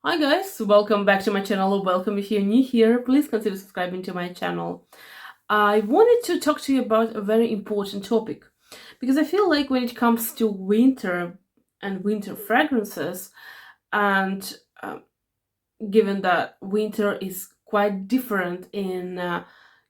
Hi guys, welcome back to my channel, or welcome if you're new here. Please consider subscribing to my channel. I wanted to talk to you about a very important topic because I feel like when it comes to winter and winter fragrances, and given that winter is quite different in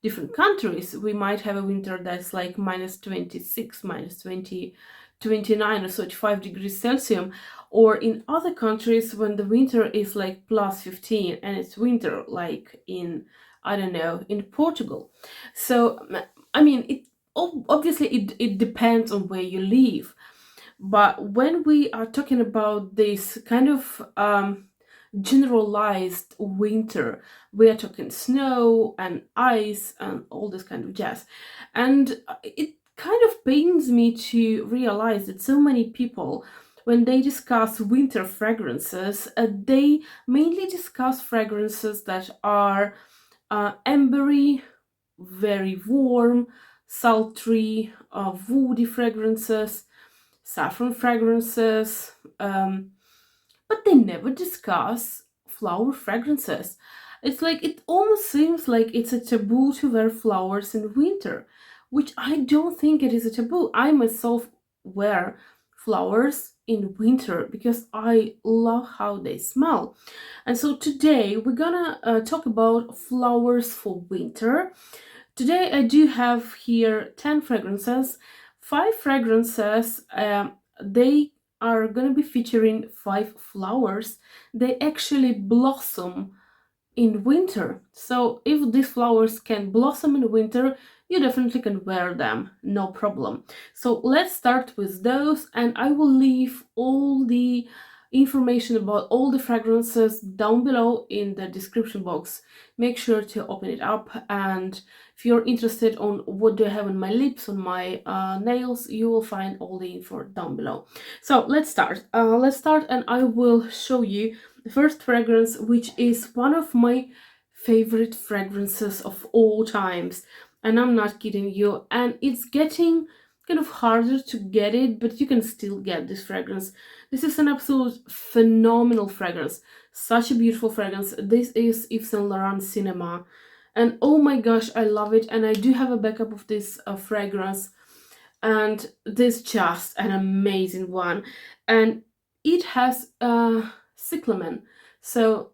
different countries, we might have a winter that's like minus 26, minus 20, 29 or 35 degrees Celsius, or in other countries when the winter is like plus 15 and it's winter, like in, I don't know, in Portugal. So, I mean, obviously it depends on where you live. But when we are talking about this kind of generalized winter, we are talking snow and ice and all this kind of jazz. And it kind of pains me to realize that so many people, when they discuss winter fragrances, they mainly discuss fragrances that are ambery, very warm, sultry, woody fragrances, saffron fragrances, but they never discuss flower fragrances. It's like it almost seems like it's a taboo to wear flowers in winter, which I don't think it is a taboo. I myself wear flowers in winter because I love how they smell. And so today we're gonna talk about flowers for winter. Today I do have here 10 fragrances, 5 fragrances. They are going to be featuring 5 flowers. They actually blossom in winter. So if these flowers can blossom in winter, you definitely can wear them, no problem. So let's start with those, and I will leave all the information about all the fragrances down below in the description box. Make sure to open it up, and if you're interested on what do I have on my lips, on my nails, you will find all the info down below. So let's start. And I will show you the first fragrance, which is one of my favorite fragrances of all times. And I'm not kidding you. And it's getting kind of harder to get it, but you can still get this fragrance. This is an absolute phenomenal fragrance. Such a beautiful fragrance. This is Yves Saint Laurent Cinema. And oh my gosh, I love it. And I do have a backup of this fragrance. And this is just an amazing one. And it has cyclamen. So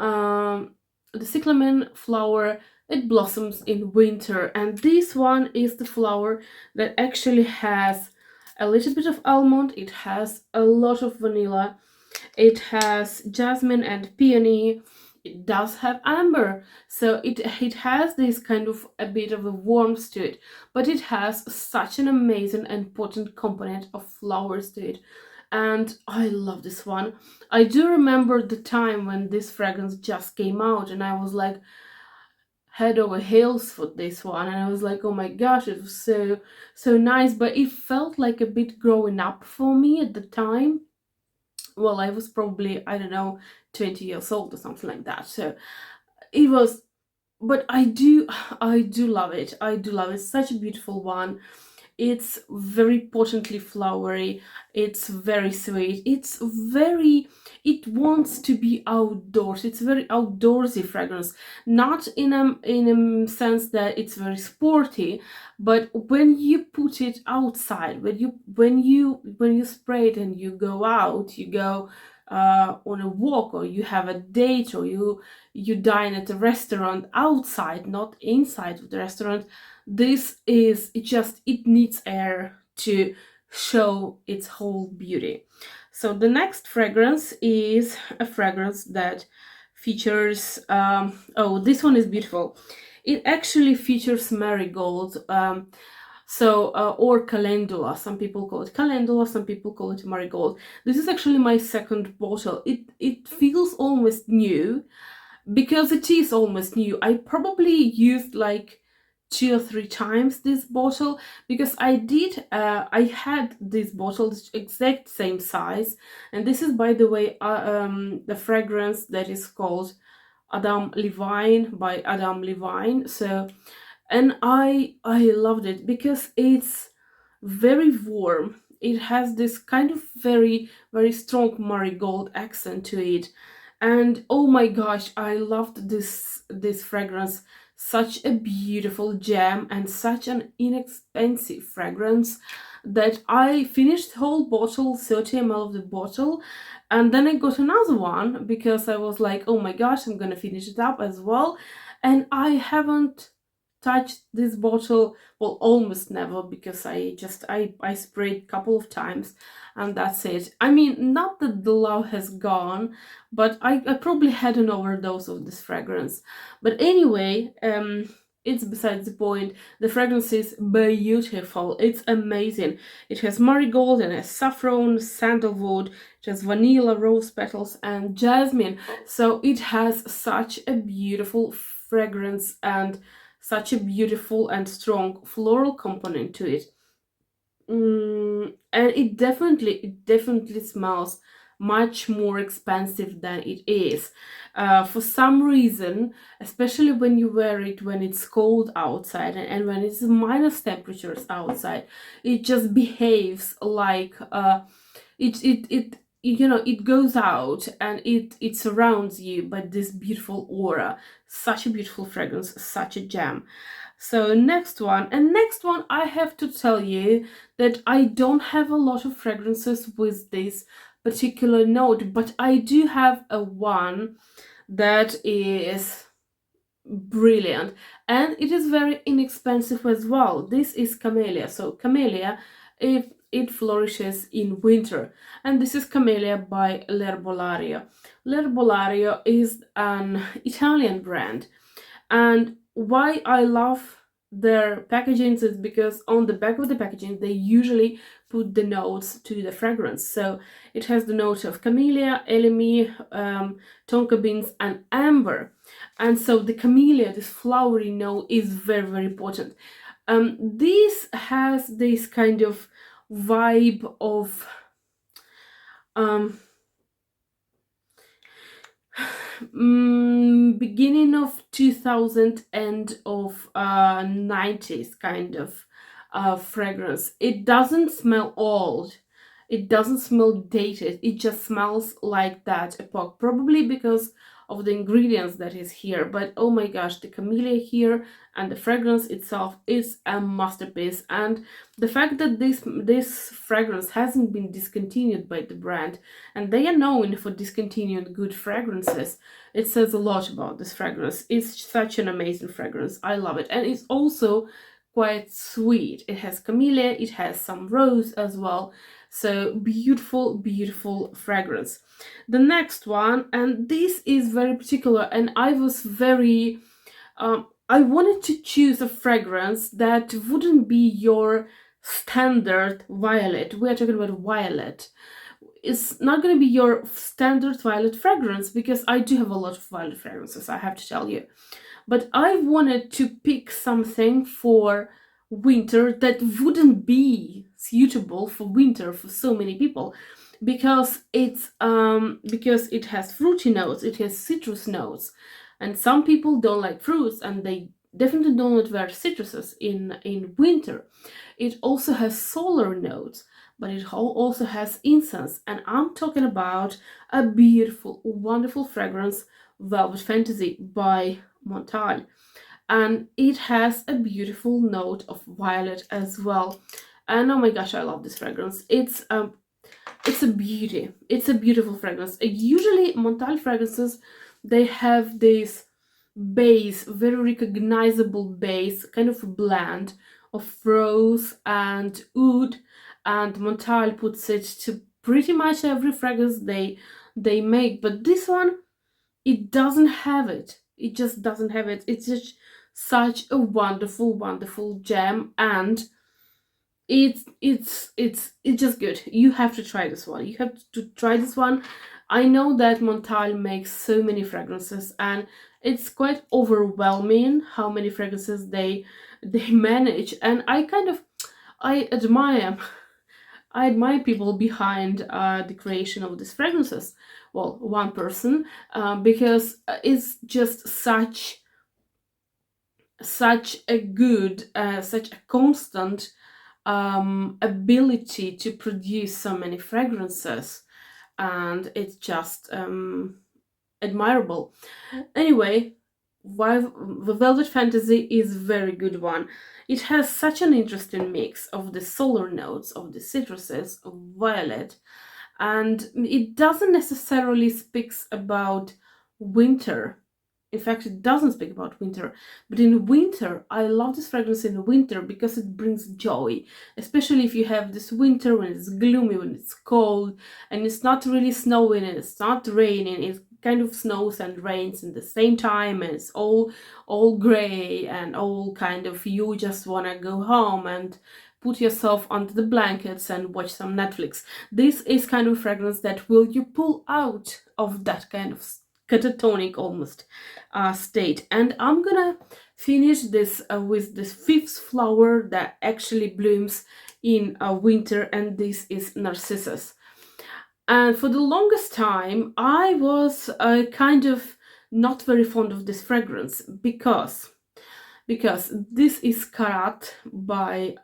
the cyclamen flower, it blossoms in winter, and this one is the flower that actually has a little bit of almond, it has a lot of vanilla, it has jasmine and peony, it does have amber, so it has this kind of a bit of a warmth to it, but it has such an amazing and potent component of flowers to it. And I love this one. I do remember the time when this fragrance just came out, and I was like head over heels for this one, and I was like, oh my gosh, it was so nice, but it felt like a bit growing up for me at the time. Well, I was probably, I don't know, 20 years old or something like that, so it was, but I do love it. I do love it. Such a beautiful one. It's very potently flowery, it's very sweet, it wants to be outdoors. It's very outdoorsy fragrance, not in a sense that it's very sporty, but when you put it outside, when you spray it and you go out, you go on a walk, or you have a date, or you dine at a restaurant outside, not inside of the restaurant, this is it needs air to show its whole beauty. So the next fragrance is a fragrance that features oh, this one is beautiful. It actually features marigold, or calendula. Some people call it calendula, some people call it marigold. This is actually my second bottle. It feels almost new, because it is almost new. I probably used like 2 or 3 times this bottle, because I had this bottle, this exact same size, and this is, by the way, the fragrance that is called Levine, by Levine. So, and I loved it because it's very warm. It has this kind of very strong marigold accent to it, And oh my gosh, I loved this fragrance. Such a beautiful gem and such an inexpensive fragrance that I finished the whole bottle, 30 ml of the bottle, and then I got another one because I was like, oh my gosh, I'm gonna finish it up as well. And I haven't touched this bottle, well, almost never, because I sprayed a couple of times and that's it. I mean, not that the love has gone, but I probably had an overdose of this fragrance. But anyway, it's besides the point. The fragrance is beautiful. It's amazing. It has marigold and has saffron, sandalwood, it has vanilla, rose petals, and jasmine. So it has such a beautiful fragrance and such a beautiful and strong floral component to it. And it definitely smells much more expensive than it is. For some reason, especially when you wear it when it's cold outside and when it's minus temperatures outside, it just behaves like it it goes out and it surrounds you by this beautiful aura. Such a beautiful fragrance, such a gem. So next one, I have to tell you that I don't have a lot of fragrances with this particular note, but I do have a one that is brilliant, and it is very inexpensive as well. This is Camelia. So Camelia, it flourishes in winter, and this is Camelia by L'Herbolario. L'Herbolario is an Italian brand, and why I love their packagings is because on the back of the packaging they usually put the notes to the fragrance. So it has the note of camellia, elemi, tonka beans, and amber. And so the camellia, this flowery note, is very, very important. This has this kind of vibe of beginning of 2000, end of 90s kind of fragrance. It doesn't smell old, it doesn't smell dated, it just smells like that epoch, probably because of the ingredients that is here. But oh my gosh, the camellia here and the fragrance itself is a masterpiece. And the fact that this fragrance hasn't been discontinued by the brand, and they are known for discontinued good fragrances, it says a lot about this fragrance. It's such an amazing fragrance. I love it. And it's also quite sweet. It has camellia, it has some rose as well. So beautiful, beautiful fragrance. The next one, and this is very particular, and I was very I wanted to choose a fragrance that wouldn't be your standard violet. We are talking about violet. It's not going to be your standard violet fragrance, because I do have a lot of violet fragrances, I have to tell you. But I wanted to pick something for winter that wouldn't be suitable for winter for so many people, because because it has fruity notes, it has citrus notes, and some people don't like fruits and they definitely don't wear citruses in winter. It also has solar notes, but it also has incense, and I'm talking about a beautiful, wonderful fragrance, Velvet Fantasy by Montale. And it has a beautiful note of violet as well. And oh my gosh, I love this fragrance. It's a beauty. It's a beautiful fragrance. Usually Montale fragrances, they have this base, very recognizable base, kind of a blend of rose and oud, and Montale puts it to pretty much every fragrance they make. But this one, it doesn't have it. It just doesn't have it. It's just such a wonderful, wonderful gem, and it's just good. You have to try this one. You have to try this one. I know that Montale makes so many fragrances, and it's quite overwhelming how many fragrances they manage. And I admire I admire people behind the creation of these fragrances. Well, one person, because it's just such a good, such a constant ability to produce so many fragrances, and it's just admirable. Anyway, the Velvet Fantasy is a very good one. It has such an interesting mix of the solar notes, of the citruses, of violet, and it doesn't necessarily speaks about winter. In fact, it doesn't speak about winter, but in winter, I love this fragrance in the winter because it brings joy, especially if you have this winter when it's gloomy, when it's cold, and it's not really snowing and it's not raining. It kind of snows and rains in the same time, and it's all gray and all kind of, you just want to go home and put yourself under the blankets and watch some Netflix. This is kind of fragrance that will you pull out of that kind of catatonic almost state. And I'm gonna finish this with this fifth flower that actually blooms in winter, and this is narcissus. And for the longest time I was kind of not very fond of this fragrance because this is Karat by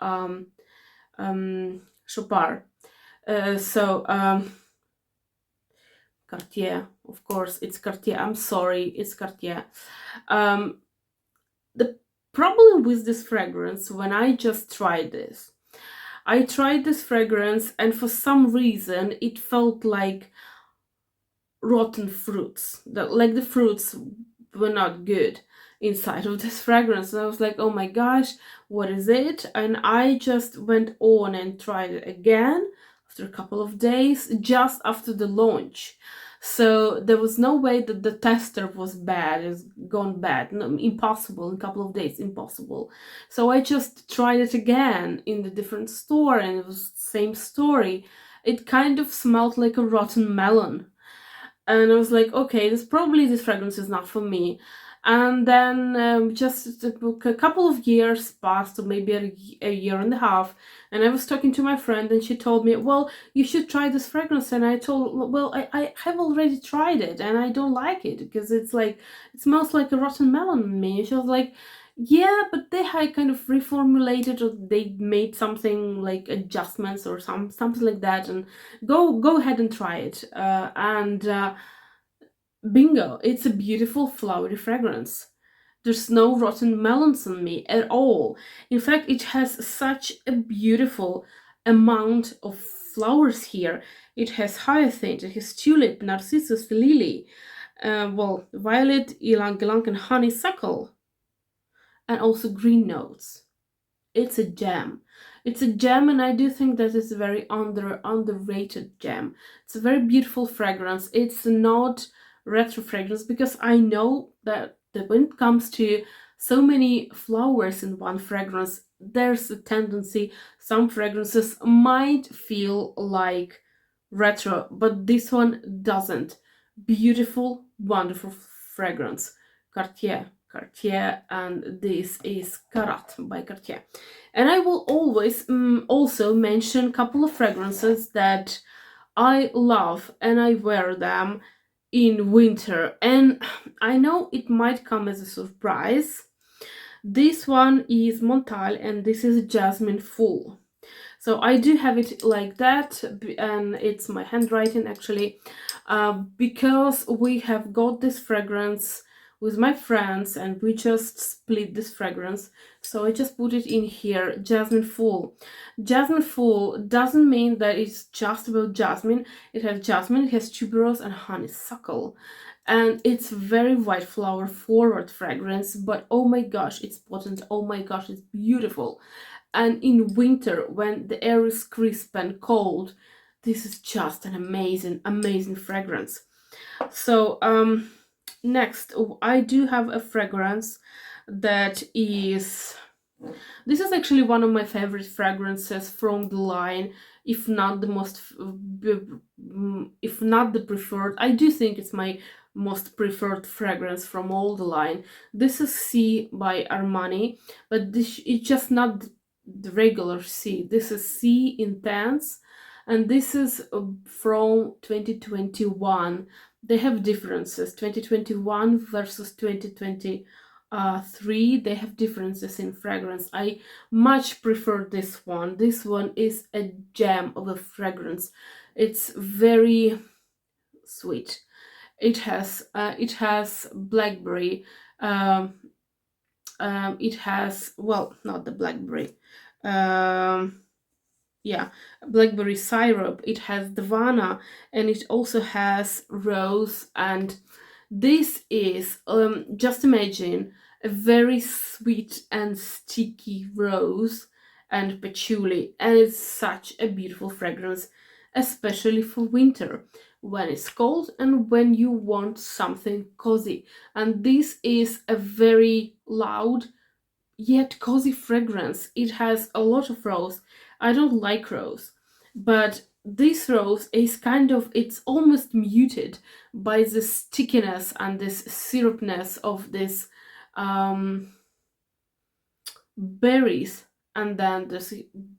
Chopard. Cartier, of course, it's Cartier. I'm sorry, it's Cartier. The problem with this fragrance, when I just tried this, I tried this fragrance and for some reason it felt like rotten fruits. Like the fruits were not good inside of this fragrance. And I was like, oh my gosh, what is it? And I just went on and tried it again after a couple of days, just after the launch. So there was no way that the tester was bad, it's gone bad. No, impossible, in a couple of days, impossible. So I just tried it again in the different store and it was the same story. It kind of smelled like a rotten melon. And I was like, okay, this fragrance is not for me. And then just a couple of years passed, or maybe a year and a half, and I was talking to my friend and she told me, well, you should try this fragrance. And I told, well, I have already tried it and I don't like it because it's like, it smells like a rotten melon to me. She was like, yeah, but they had kind of reformulated, or they made something like adjustments or something like that, and go ahead and try it. Bingo, it's a beautiful flowery fragrance. There's no rotten melons on me at all. In fact, it has such a beautiful amount of flowers here. It has hyacinth, it has tulip, narcissus, lily, violet, ylang ylang, and honeysuckle, and also green notes. It's a gem. It's a gem, and I do think that it's a very underrated gem. It's a very beautiful fragrance. It's not retro fragrance because I know that when it comes to so many flowers in one fragrance, there's a tendency some fragrances might feel like retro, but this one doesn't. Beautiful, wonderful fragrance. Cartier, and this is Carat by Cartier. And I will always also mention a couple of fragrances that I love and I wear them in winter. And I know it might come as a surprise. This one is Montale and this is Jasmine Full. So I do have it like that, and it's my handwriting actually, because we have got this fragrance with my friends and we just split this fragrance. So I just put it in here, Jasmine Full. Jasmine Full doesn't mean that it's just about jasmine. It has jasmine, it has tuberose and honeysuckle. And it's very white flower forward fragrance, but oh my gosh, it's potent. Oh my gosh, it's beautiful. And in winter, when the air is crisp and cold, this is just an amazing fragrance. So next, I do have a fragrance that is, this is actually one of my favorite fragrances from the line, if not the preferred. I do think it's my most preferred fragrance from all the line. This is C by Armani, but this it's just not the regular C. This is C Intense, and this is from 2021. They have differences, 2021 versus 2023. They have differences in fragrance. I much prefer this one. This one is a gem of a fragrance. It's very sweet. it has blackberry. Um, it has, well, not the blackberry. Um, yeah, blackberry syrup. It has Davana, and it also has rose. And this is, just imagine, a very sweet and sticky rose and patchouli, and it's such a beautiful fragrance, especially for winter when it's cold and when you want something cozy. And this is a very loud yet cozy fragrance. It has a lot of rose. I don't like rose, but this rose is kind of, it's almost muted by the stickiness and this syrupness of this um, berries, and then this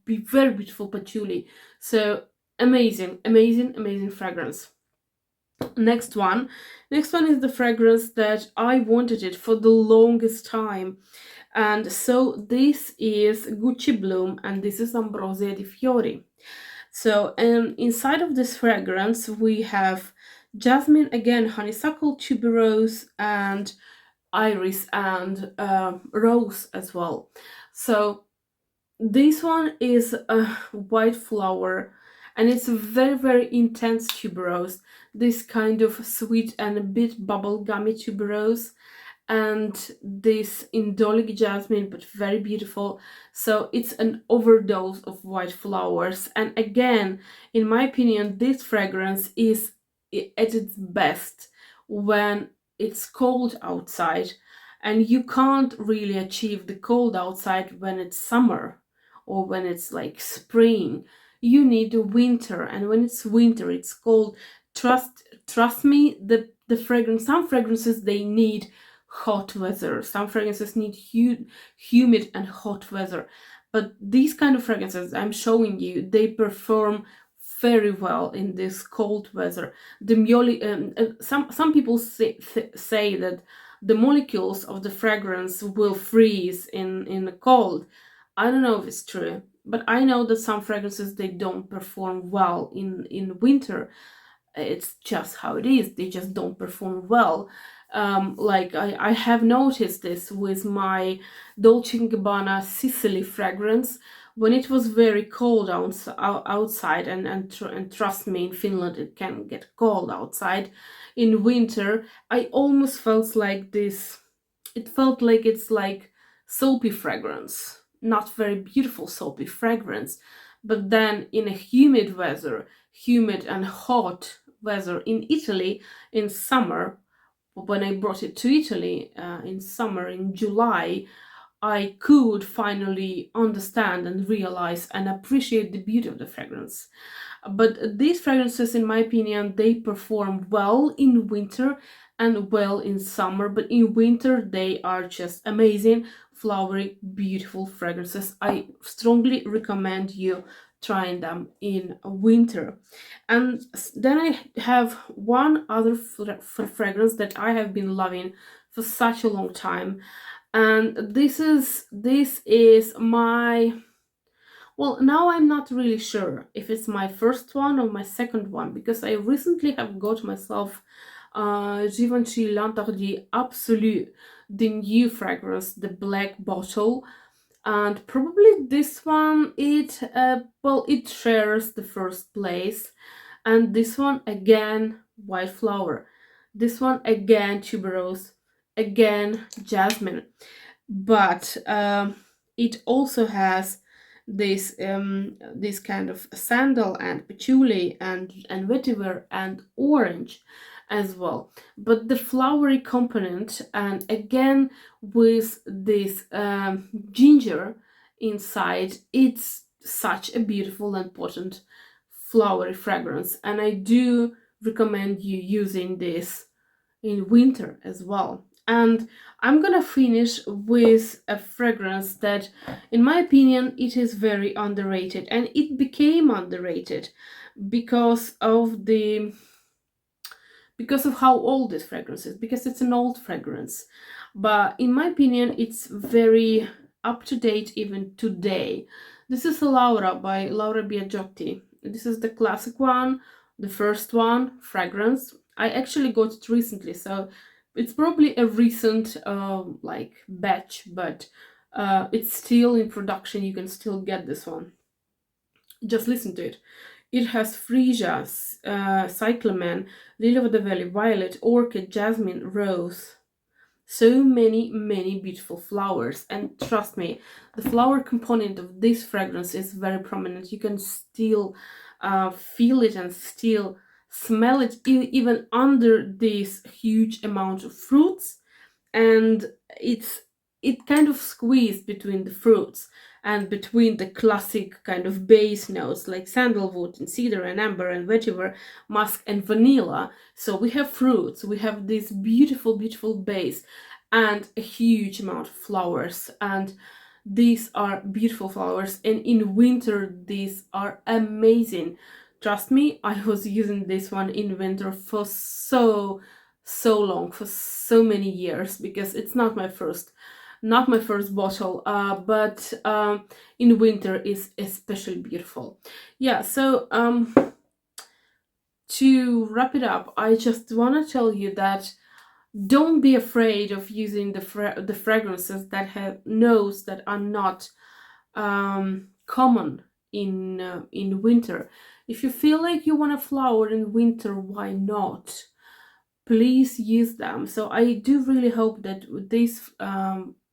very beautiful patchouli. So amazing, amazing, amazing fragrance. Next one. Next one is the fragrance that I wanted it for the longest time. And so this is Gucci Bloom, and this is Ambrosia di Fiori. So inside of this fragrance we have jasmine, again honeysuckle, tuberose, and iris, and rose as well. So this one is a white flower, and it's a very, very intense tuberose. This kind of sweet and a bit bubblegummy tuberose, and this indolic jasmine, but very beautiful. So it's an overdose of white flowers. And again, in my opinion, this fragrance is at its best when it's cold outside, and you can't really achieve the cold outside when it's summer or when it's like spring. You need the winter, and when it's winter, it's cold. Trust me, the fragrance, some fragrances, they need hot weather. Some fragrances need humid and hot weather. But these kind of fragrances I'm showing you, they perform very well in this cold weather. The some people say that the molecules of the fragrance will freeze in the cold. I don't know if it's true, but I know that some fragrances, they don't perform well in winter. It's just how it is. They just don't perform well. Like I have noticed this with my Dolce & Gabbana Sicily fragrance. When it was very cold outside, and trust me, in Finland it can get cold outside in winter, I almost felt like this. It felt like it's like soapy fragrance, not very beautiful soapy fragrance. But then in a humid and hot weather in Italy in summer, when I brought it to Italy in summer in July, I could finally understand and realize and appreciate the beauty of the fragrance. But these fragrances, in my opinion, they perform well in winter and well in summer. But in winter, they are just amazing, flowery, beautiful fragrances. I strongly recommend you trying them in winter. And then I have one other fragrance that I have been loving for such a long time, and this is my, well, now I'm not really sure if it's my first one or my second one, because I recently have got myself Givenchy L'Interdit Absolu, the new fragrance, the black bottle. And probably this one, it shares the first place. And this one again, white flower. This one again, tuberose. Again, jasmine. But it also has this kind of sandal and patchouli and vetiver and orange as well. But the flowery component, and again with this ginger inside, it's such a beautiful and potent flowery fragrance. And I do recommend you using this in winter as well. And I'm gonna finish with a fragrance that, in my opinion, it is very underrated, and it became underrated because of the because of how old this fragrance is, because it's an old fragrance. But in my opinion, it's very up to date even today. This is Laura by Laura Biagiotti. This is the classic one, the first one, fragrance. I actually got it recently, so it's probably a recent like batch, but it's still in production. You can still get this one. Just listen to it. It has freesia, cyclamen, lily of the valley, violet, orchid, jasmine, rose. So many beautiful flowers, and trust me, the flower component of this fragrance is very prominent. You can still feel it and still smell it, even under this huge amount of fruits. And it kind of squeezed between the fruits and between the classic kind of base notes like sandalwood and cedar and amber and vetiver, musk and vanilla. So we have fruits, we have this beautiful base, and a huge amount of flowers. And these are beautiful flowers, and in winter these are amazing. Trust me, I was using this one in winter for so long, for so many years, because it's not my first bottle, but in winter is especially beautiful. Yeah, so to wrap it up, I just want to tell you that don't be afraid of using the fragrances that have notes that are not common in winter. If you feel like you want a flower in winter, why not? Please use them. So I do really hope that this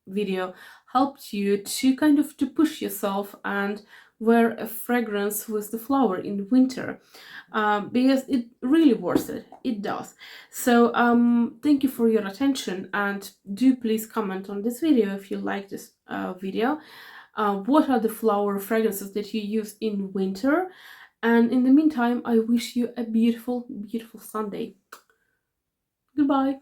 video helped you to kind of to push yourself and wear a fragrance with the flower in winter, because it really worth it. It does. So thank you for your attention, and do please comment on this video if you like this video. What are the flower fragrances that you use in winter? And in the meantime, I wish you a beautiful Sunday. Goodbye.